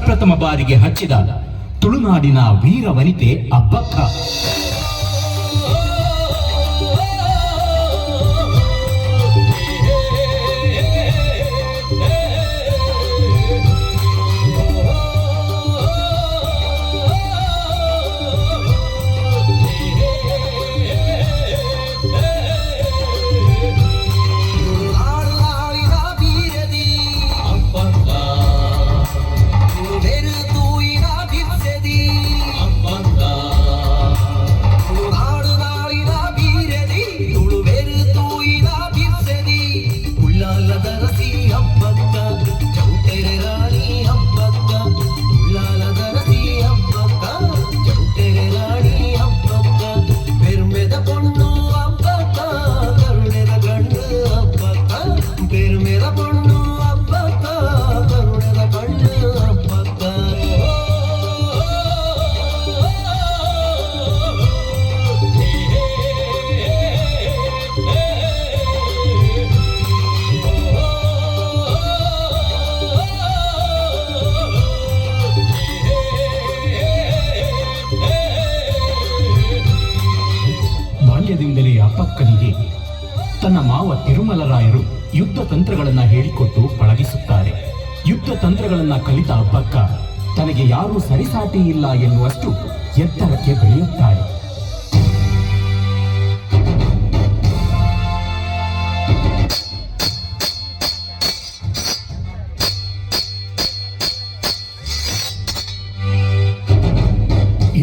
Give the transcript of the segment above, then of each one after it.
ಪ್ರಪ್ರಥಮ ಬಾರಿಗೆ ಹಚ್ಚಿದ ತುಳುನಾಡಿನ ವೀರ ವನಿತೆ ಅಬ್ಬಕ್ಕ. ಬಾಲ್ಯದಿಂದಲೇ ಅಪ್ಪಕ್ಕನಿಗೆ ತನ್ನ ಮಾವ ತಿರುಮಲರಾಯರು ಯುದ್ಧ ತಂತ್ರಗಳನ್ನ ಹೇಳಿಕೊಟ್ಟು ಪಳಗಿಸುತ್ತಾರೆ. ಯುದ್ಧ ತಂತ್ರಗಳನ್ನ ಕಲಿತ ಅಬ್ಬಕ್ಕ ತನಗೆ ಯಾರೂ ಸರಿಸಾಟಿ ಇಲ್ಲ ಎನ್ನುವಷ್ಟು ಎತ್ತರಕ್ಕೆ ಬೆಳೆಯುತ್ತಾಳೆ.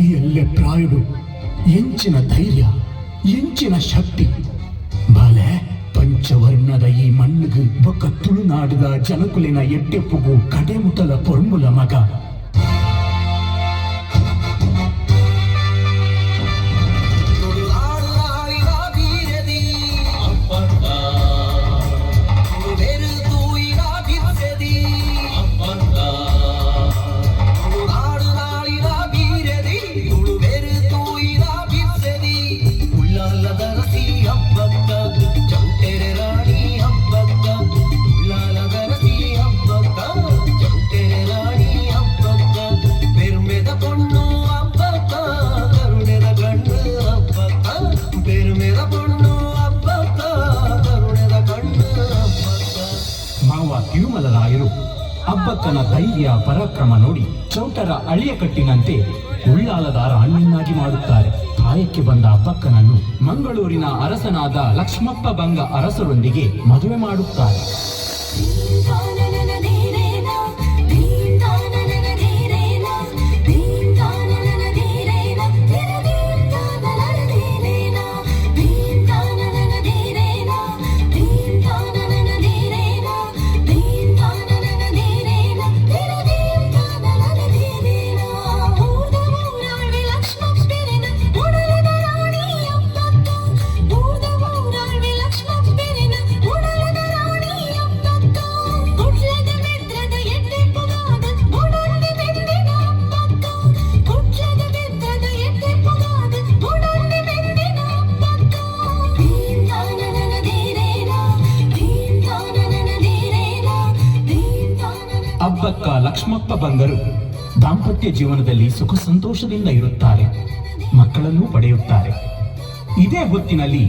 ಈ ಎಲ್ಲೆ ಪ್ರಾಯುಡು ಎಂಚಿನ ಧೈರ್ಯ, ಎಂಚಿನ ಶಕ್ತಿ ಬಾಲೆ ಪಂಚವರ್ಣದ ಈ ಮಣ್ಣಿಗೆ ಬೊಕ್ಕ ತುಳುನಾಡಿದ ಜನಕುಲಿನ ಎಟ್ಟೆಪ್ಪುಗೂ ಕಡೆಮುಟಲ ಪೊರ್ಮುಲ ಮಗ. ತಿರುಮಲರಾಯರು ಅಬ್ಬಕ್ಕನ ಧೈರ್ಯ ಪರಾಕ್ರಮ ನೋಡಿ ಚೌಟರ ಅಳಿಯ ಕಟ್ಟಿನಂತೆ ಉಳ್ಳಾಲದ ರಾಣಿಯನ್ನಾಗಿ ಮಾಡುತ್ತಾರೆ. ಪ್ರಾಯಕ್ಕೆ ಬಂದ ಅಬ್ಬಕ್ಕನನ್ನು ಮಂಗಳೂರಿನ ಅರಸನಾದ ಲಕ್ಷ್ಮಪ್ಪ ಬಂಗ ಅರಸರೊಂದಿಗೆ ಮದುವೆ ಮಾಡುತ್ತಾರೆ. ಅಬ್ಬಕ್ಕ ಲಕ್ಷ್ಮಪ್ಪ ಬಂಗರು ದಾಂಪತ್ಯ ಜೀವನದಲ್ಲಿ ಸುಖ ಸಂತೋಷದಿಂದ ಇರುತ್ತಾರೆ, ಮಕ್ಕಳನ್ನೂ ಪಡೆಯುತ್ತಾರೆ. ಇದೇ ಹೊತ್ತಿನಲ್ಲಿ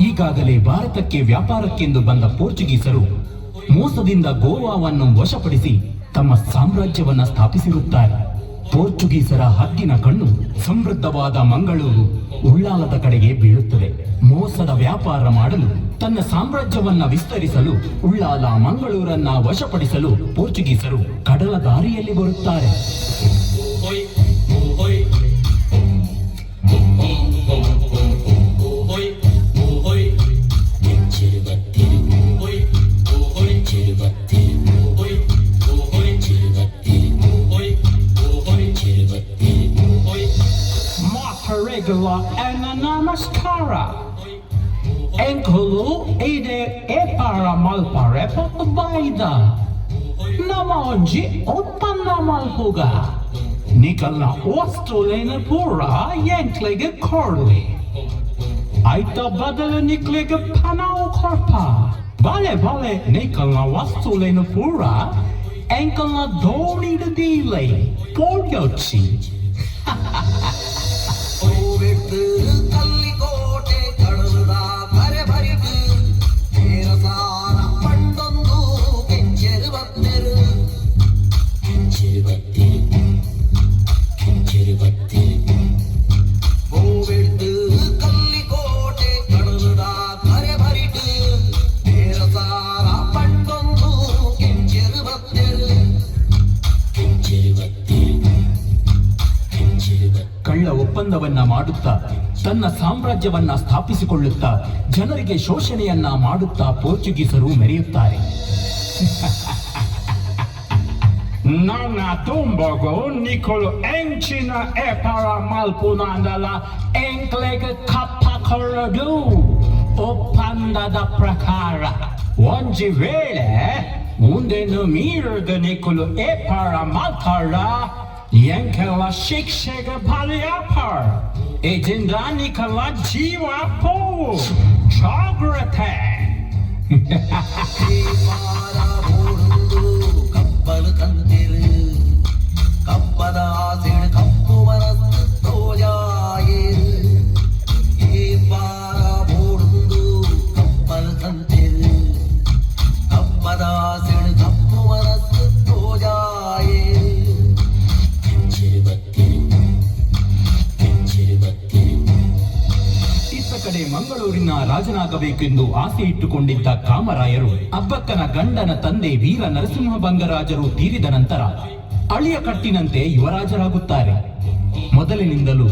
ಈಗಾಗಲೇ ಭಾರತಕ್ಕೆ ವ್ಯಾಪಾರಕ್ಕೆಂದು ಬಂದ ಪೋರ್ಚುಗೀಸರು ಮೋಸದಿಂದ ಗೋವಾವನ್ನು ವಶಪಡಿಸಿ ತಮ್ಮ ಸಾಮ್ರಾಜ್ಯವನ್ನ ಸ್ಥಾಪಿಸಿರುತ್ತಾರೆ. ಪೋರ್ಚುಗೀಸರ ಹದ್ದಿನ ಕಣ್ಣು ಸಮೃದ್ಧವಾದ ಮಂಗಳೂರು ಉಳ್ಳಾಲದ ಕಡೆಗೆ ಬೀಳುತ್ತದೆ. ಮೋಸದ ವ್ಯಾಪಾರ ಮಾಡಲು, ತನ್ನ ಸಾಮ್ರಾಜ್ಯವನ್ನ ವಿಸ್ತರಿಸಲು, ಉಳ್ಳಾಲ ಮಂಗಳೂರನ್ನ ವಶಪಡಿಸಲು ಪೋರ್ಚುಗೀಸರು ಕಡಲ ದಾರಿಯಲ್ಲಿ ಬರುತ್ತಾರೆ. Namaskara. Enkulu ide epara malpare potbaida. Namonji oppanna malhuga. Nikalna ostolena pura yanklega korli. Aita badala niklega panao korpa. Vale nikalna ostolena pura enkel na doni de delay polioci பூவிட்டு கள்ளிக்கோட்டೆ ಕಡಲದ ಕರೆ ಬರಿದು ತೀರಸಾರ ಪಂಡೊಂದು ಕೆಂಚೆರುವತ್ತೆರು பூவிட்டு கள்ளிக்கோಟೆ ಕಡಲದ ಕರೆ ಬರಿದು ತೀರಸಾರ ಪಂಡೊಂದು ಕೆಂಚೆರುವತ್ತೆರು ಕಳ್ಳ ಒಪ್ಪಂದವನ್ನ ಮಾಡುತ್ತಾ ತನ್ನ ಸಾಮ್ರಾಜ್ಯವನ್ನ ಸ್ಥಾಪಿಸಿಕೊಳ್ಳುತ್ತಾ ಜನರಿಗೆ ಶೋಷಣೆಯನ್ನ ಮಾಡುತ್ತಾ ಪೋರ್ಚುಗೀಸರು ಮೆರೆಯುತ್ತಾರೆ. Non tumbogo Nicolo Encina e para malpunandala encleg kappakoradu ಒಪ್ಪಂದದ ಪ್ರಕಾರ ಒಂಜಿ ವೇಳೆ ಮುಂದೆನು ಮೀರದ ನಿಖಲು ಎ ಪರ ಮಾತಾಡ ಎಂಕೆಲ್ಲ ಶಿಕ್ಷೆಗೆ ಬಲಿಯಾಪರ ಇದರಿಂದ ನಿಖಲ ಜೀವ ಪೋ ಜಾಗ್ರತೆ ಕಪ್ಪಲು ಕಂತಿರು ಕಪ್ಪದ ಆಸೆಳು ಕಪ್ಪು ಮನಸ್ಸು ತೋಜಾಯೇರು ಈ ಪಾರ ಬೋಡುಂದು ಕಪ್ಪಲು ಕಂತಿರು ಕಪ್ಪದ ಆಸೆಳು ಕಪ್ಪು ಮನಸ್ಸು ತೋಜಾಯೇರು ಇತ್ತ ಕಡೆ ಮಂಗಳೂರಿನ ರಾಜನಾಗಬೇಕೆಂದು ಆಸೆ ಇಟ್ಟುಕೊಂಡಿದ್ದ ಕಾಮರಾಯರು ಅಬ್ಬಕ್ಕನ ಗಂಡನ ತಂದೆ ವೀರ ನರಸಿಂಹ ಭಂಗರಾಜರು ತೀರಿದ ನಂತರ ಅಳಿಯ ಕಟ್ಟಿನಂತೆ ಯುವರಾಜರಾಗುತ್ತಾರೆ. ಮೊದಲಿನಿಂದಲೂ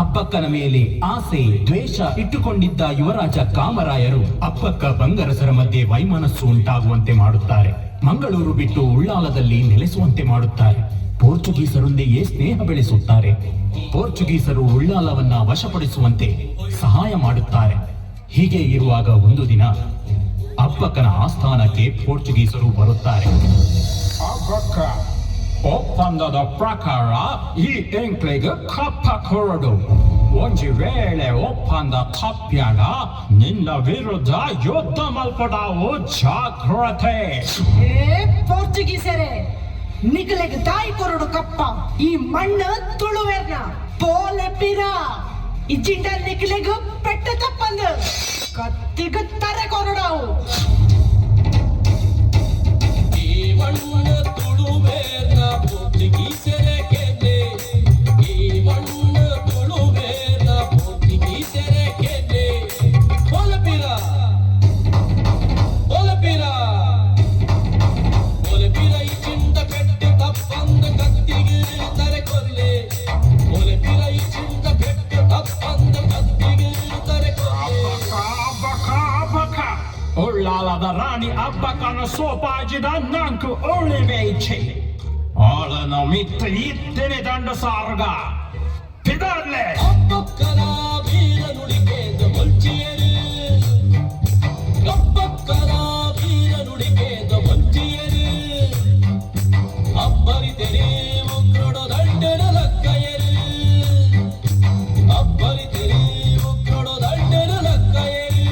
ಅಬ್ಬಕ್ಕನ ಮೇಲೆ ಆಸೆ ದ್ವೇಷ ಇಟ್ಟುಕೊಂಡಿದ್ದ ಯುವರಾಜ ಕಾಮರಾಯರು ಅಬ್ಬಕ್ಕ ಬಂಗರಸರ ಮಧ್ಯೆ ವೈಮನಸ್ಸು ಉಂಟಾಗುವಂತೆ ಮಾಡುತ್ತಾರೆ. ಮಂಗಳೂರು ಬಿಟ್ಟು ಉಳ್ಳಾಲದಲ್ಲಿ ನೆಲೆಸುವಂತೆ ಮಾಡುತ್ತಾರೆ. ಪೋರ್ಚುಗೀಸರೊಂದಿಗೆ ಸ್ನೇಹ ಬೆಳೆಸುತ್ತಾರೆ. ಪೋರ್ಚುಗೀಸರು ಉಳ್ಳಾಲವನ್ನ ವಶಪಡಿಸುವಂತೆ ಸಹಾಯ ಮಾಡುತ್ತಾರೆ. ಹೀಗೆ ಇರುವಾಗ ಒಂದು ದಿನ ಅಬ್ಬಕ್ಕನ ಆಸ್ಥಾನಕ್ಕೆ ಪೋರ್ಚುಗೀಸರು ಬರುತ್ತಾರೆ. ಅಬ್ಬಕ್ಕ ಒಪ್ಪಂದದ ಪ್ರಕಾರ ಈ ಎಂಕ್ಲೆಗೆ ಕಪ್ಪ ಕೊರಡು ಒಂಜಿ ವೇಳೆ ಒಪ್ಪಂದ ತಪ್ಪ್ಯಾಗ ನಿನ್ನ ವಿರುದ್ಧ ಯುದ್ಧ ಮಲ್ಪಡಾವು ಜಾಗ್ರತೆ. ಪೋರ್ಚುಗೀಸರೇ ನಿಗಲೆಗೆ ತಾಯಿ ಕೊರಡು ಕಪ್ಪ ಈ ಮಣ್ಣು ತುಳುವೆರ್ನ ಪೋಲೆ ಪಿರ ಇಚ್ಚಿಂಡ ನಿಗಲೆಗೆ ಪೆಟ್ಟ ತಪ್ಪಂದು ಕತ್ತಿಗೆ ತರೆ ಕೊರಡಾವು ಈ ಮಣ್ಣು ತುಳುವೇರ್ನ ಪೋರ್ಚುಗೀಸರೇ ಕೆನ್ನೆ ಈ ಮಣ್ಣು ತುಳುವೇರ್ನ ಪೋರ್ಚುಗೀಸರೇ ಕೆನ್ನೆ ಪೋಲಪಿರ ಪೋಲಪಿರ ಪೋಲಪಿರ ಇಚ್ಚಿಂದ ಪೆಟ್ಟು ತಪ್ಪಂದು ಕತ್ತಿಗೆ ತರೆ ಕೊಲ್ಲೆ ಪೋಲಪಿರ ಇಚ್ಚಿಂದ ಪೆಟ್ಟು ತಪ್ಪಂದು ಕತ್ತಿಗೆ ತರೆ ಕೊಲ್ಲೆ ಅಬ್ಬಕ್ಕ ಉಳ್ಳಾಲದ ರಾಣಿ ಅಬ್ಬಕ್ಕನ ಸೋಪಾಜಿದ ನಾಲ್ಕು ಉಳಿವೇಚೆ ಆಳನ ಮಿತ್ತ ಇತ್ತನೆ ದಂಡ ಸಾರ್ಗ ಪಿದರ್ಲೆ ಅಬ್ಬಕ್ಕನ ವೀರ ನುಡಿಕೇಂದ ಮಲ್ಚಿಯರು ಅಬ್ಬಕ್ಕನ ವೀರ ನುಡಿಕೇಂದ ಮಲ್ಚಿಯರು ಅಬ್ಬರಿತೆರೆ ಉಗ್ರೊಡ ದಂಡನ ಲಕ್ಕಯರು ಅಬ್ಬರಿತೆರೆ ಉಗ್ರೊಡ ದಂಡನ ಲಕ್ಕಯರು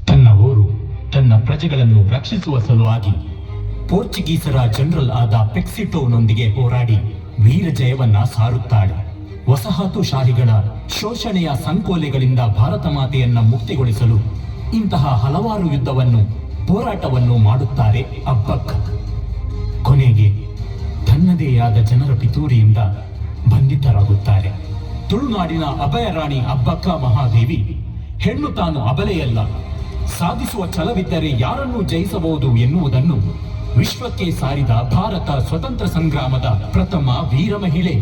ತನ್ನ ಊರು ತನ್ನ ಪ್ರಜೆಗಳನ್ನು ರಕ್ಷಿಸುವ ಸಲುವಾಗಿ ಪೋರ್ಚುಗೀಸರ ಜನರಲ್ ಆದ ಪೆಕ್ಸಿಟೋನೊಂದಿಗೆ ಹೋರಾಡಿ ವೀರ ಜಯವನ್ನ ಸಾರುತ್ತಾಳೆ. ವಸಾಹತುಶಾಹಿಗಳ ಶೋಷಣೆಯ ಸಂಕೋಲೆಗಳಿಂದ ಭಾರತ ಮಾತೆಯನ್ನ ಮುಕ್ತಿಗೊಳಿಸಲು ಇಂತಹ ಹಲವಾರು ಯುದ್ಧವನ್ನು ಹೋರಾಟವನ್ನು ಮಾಡುತ್ತಾರೆ ಅಬ್ಬಕ್ಕ. ಕೊನೆಗೆ ತನ್ನದೇ ಆದ ಜನರ ಪಿತೂರಿಯಿಂದ ಬಂಧಿತರಾಗುತ್ತಾರೆ. ತುಳುನಾಡಿನ ಅಭಯ ರಾಣಿ ಅಬ್ಬಕ್ಕ ಮಹಾದೇವಿ ಹೆಣ್ಣು ತಾನು ಅಬಲೆಯಲ್ಲ, ಸಾಧಿಸುವ ಛಲವಿದ್ದರೆ ಯಾರನ್ನೂ ಜಯಿಸಬಹುದು ಎನ್ನುವುದನ್ನು ವಿಶ್ವಕ್ಕೆ ಸಾರಿದ ಭಾರತ ಸ್ವತಂತ್ರ ಸಂಗ್ರಾಮದ ಪ್ರಥಮ ವೀರ ಮಹಿಳೆ